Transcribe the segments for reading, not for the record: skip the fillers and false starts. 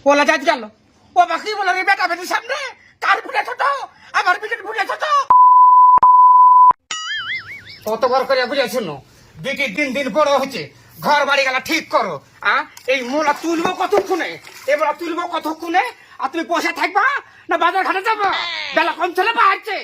বলা যায় গেল ও বাকি বলে রে বেটা বেটির সামনে কার ফুটে ছোট আমার বিটির ফুটে ছোট কতবার করে বুঝেছ না বিটি দিন দিন বড় হচ্ছে ঘর বাড়ি গেলা ঠিক করো এই মোলা তুলবো কতক্ষণে এবার তুলবো কতক্ষণে আর তুমি বসে থাকবা না বাজার ঘাটে যাবো বেলা কম চলে বাড়ছে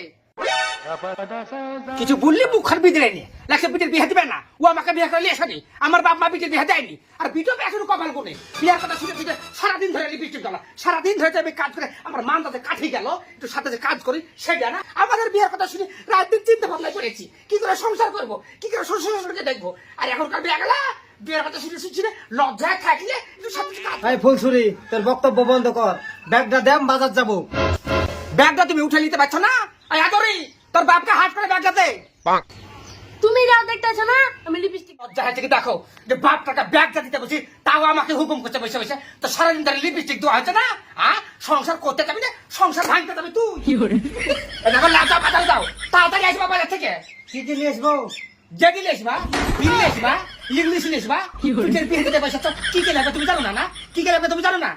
কিছু বললি মুখ খান বিদে নি লাগছে বিটির বিয়ে দিবে না ও আমাকে বিয়ে করে নিয়ে আসেনি আমার বাপ মা বিটির বিয়ে দেয়নি আর বিটো এখনো কপাল কোনে বিয়ের কথা শুনে শুনে সারাদিন ধরে লিপস্টিক জ্বালা সারাদিন ধরে আমি কাজ করে আমার মান তাতে কাঠি গেল একটু সাথে যে কাজ করি সেটা না আমাদের বিয়ের কথা শুনে রাত দিন চিন্তা ভাবনা করেছি কি করে সংসার করবো কি করে শ্বশুর শ্বশুরকে দেখবো আর এখনকার বিয়ে গেলা বিয়ের কথা শুনে শুনে লজ্জায় থাকলে একটু সাথে কাজ এই ফুলছুরি তোর বক্তব্য বন্ধ কর ব্যাগটা দেম বাজার যাবো ব্যাগটা তুমি উঠে নিতে পারছো না এই আদরি তোর বাপকে হাত করে ব্যাগটা দে তুমি রাও দেখতেছো না আমি লিপস্টিক লজ্জা হয়েছে কি দেখো যে বাপ টাকা ব্যাগটা দিতে বলছি তাও আমাকে হুকুম করতে বসে বসে তো সারাদিন ধরে লিপস্টিক দেওয়া হয়েছে না সংসার করতে যাবি না সংসার ভাঙতে যাবি তুই দেখো লাচা পাতা দাও তাড়াতাড়ি আসবা বাজার থেকে কি কি নিয়ে আসবো জেডি লেসবা হিন্দি লেসবা ইংলিশ লেসবা তুই পিন্ডিতে বসে তো কি কে লাগবে তুমি জানো না কি কে লাগবে তুমি জানো না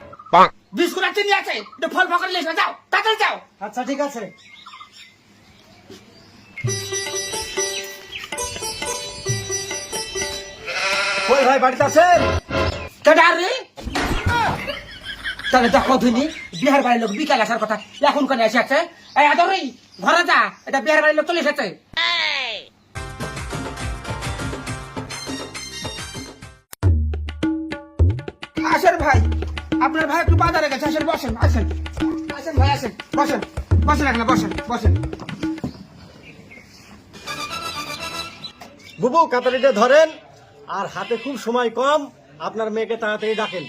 বিস্কুট আর চিনি আছে একটু ফল ফকর লেসবা যাও তাড়াতাড়ি যাও আচ্ছা ঠিক আছে ওই ভাই বাড়িতে আছেন কেডার রে তাহলে দেখো ধুনি বিহার বাড়ির লোক বিকাল আসার কথা এখন কেন এসে আছে এই আদরি ঘরে যা এটা বিহার বাড়ির লোক চলে এসেছে আসেন ভাই আপনার ভাই একটু বাজারে গেছে আসেন বসেন আসেন আসেন ভাই আসেন বসেন বসেন এখানে বসেন বসেন বুবু কাতারিটা ধরেন আর হাতে খুব সময় কম আপনার মেয়েকে তাড়াতাড়ি ডাকেন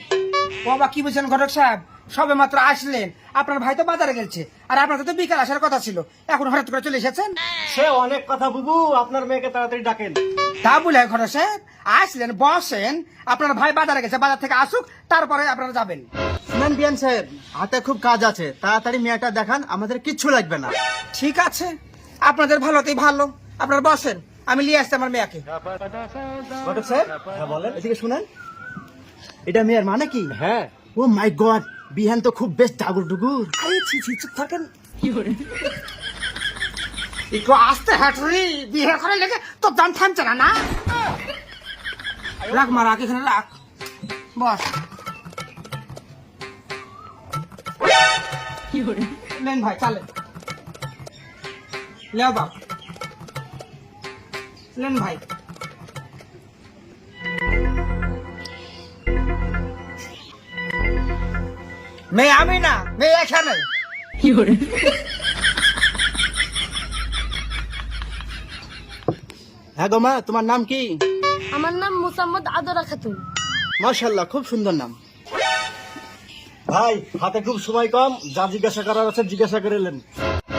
বাবা কি বলছেন ঘটক সাহেব সবে মাত্র আসলেন আপনার ভাই তো বাজারে গেছে আর আপনার তো বিকাল আসার কথা ছিল এখন হঠাৎ করে চলে এসেছেন সে অনেক কথা বুবু আপনার মেয়েকে তাড়াতাড়ি ডাকেন তা বলে ঘটক সাহেব আসলেন বসেন আপনার ভাই বাজারে গেছে বাজার থেকে আসুক তারপরে আপনারা যাবেন শুনেন বিয়ান সাহেব হাতে খুব কাজ আছে তাড়াতাড়ি মেয়েটা দেখান আমাদের কিচ্ছু লাগবে না ঠিক আছে আপনাদের ভালোতেই ভালো আপনারা বসেন আমি নিয়ে আসছি আমার মেয়েকে ঘটক সাহেব হ্যাঁ বলেন এদিকে শুনেন এটা মেয়ের মানে কি হ্যাঁ ও মাই গড বিহান তো খুব বেশ ডাগুর ডুগুর আরে ছি ছি চুপ থাকেন একটু আসতে হাঁটরি বিয়ে করে লেগে তো দাম থামছে না না রাখ মা রাখ এখানে রাখ বস নেন ভাই চালে লেও বাপ নেন ভাই মেয়ে আমি না মেয়ে এখানে হ্যাঁ গো মা তোমার নাম কি আমার নাম মুসাম্মদ আদরা খাতুন মাশাআল্লাহ খুব সুন্দর নাম ভাই হাতে খুব সময় কম যা জিজ্ঞাসা করার আছে জিজ্ঞাসা করে এলেন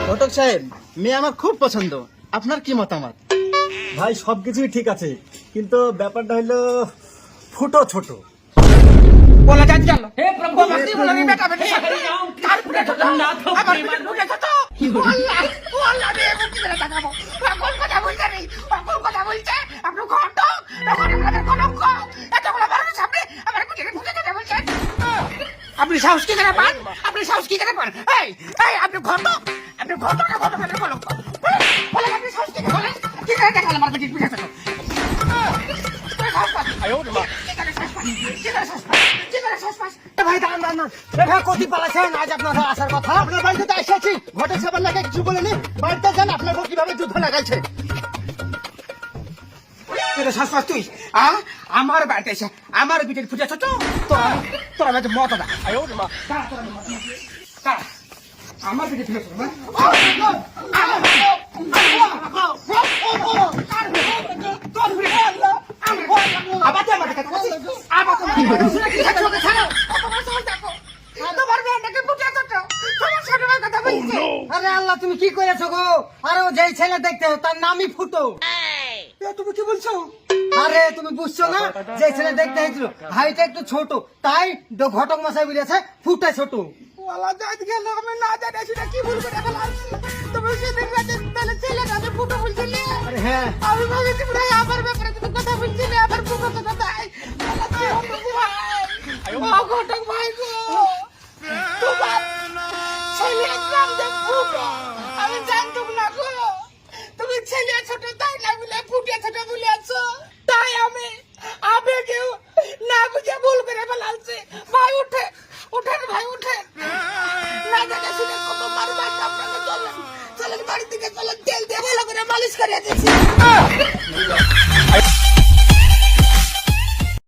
ঘটক সাহেব মেয়ে আমার খুব পছন্দ আপনার কি মতামত ভাই সবকিছুই ঠিক আছে কিন্তু ব্যাপারটা হলো ফুটো ছোট বলা যায় গেল হে প্রভু ভক্তি বলে রে বেটা বেটি কার ফুটে ছোট আমার ফুটে ছোট ও আল্লাহ রে মুক্তি করে দেখাবো কোন কথা বলছে রে কোন কথা বলছে আপনি ঘন্ট এখন আমাদের কলঙ্ক এতগুলো মানুষের সামনে আমার ফুটে ছোট বলছে আপনি সাহস কি করে পান আপনি সাহস কি করে পান এই এই আপনি ঘন্ট না ঘন্ট মানে কলঙ্ক বলে আপনি সাহস কি করে বলেন কি করে দেখাল আমার ফুটে ছোট ভাই দাঁড়ান দাঁড়ান ভাই কতি পালাছেন আজ আপনারা আসার কথা আপনার বাড়িতে তো এসেছি ঘটক সাহেবের লাগে কিছু বলেনি বাড়িতে যান আপনার বউ কিভাবে যুদ্ধ লাগাইছে তুই আমার বাড়িতে এসে আমার বিটের ফুটে ছোট তোর আমি মত দা আমার বিটে ফুটে ছোট আরে আল্লাহ তুমি কি করেছো গো আরে ও যেই ছেলে দেখতে তার নামই ফুটো তুমি কি বলছো আরে তুমি বুঝছো না যে ছেলে দেখতে হয়েছিল ভাইটা একটু ছোট তাই ঘটক মশাই বলেছে ফুটা ছোট ওলা যাই গেল আমি না জানি সেটা কি বলবো তুমি সেদিন রাতে তাহলে ছেলে কাছে ফুটো বলছিলে আরে হ্যাঁ আমি ভাবছি পুরো আমার ব্যাপারে তুমি কথা বলছিলে আবার ফুটো কথা তাই ও ঘটক ভাই গো কথাটা বলে আছো, তাই আমি আবেগেও না বুঝে ভুল করে ফেলালছি। ভাই উঠে উঠেন, ভাই উঠেন, না জানে শুনে কত মারবার আপনাকে। চলেন চলেন বাড়ির দিকে চলেন, তেল দিয়ে ভালো করে মালিশ করে দিচ্ছি।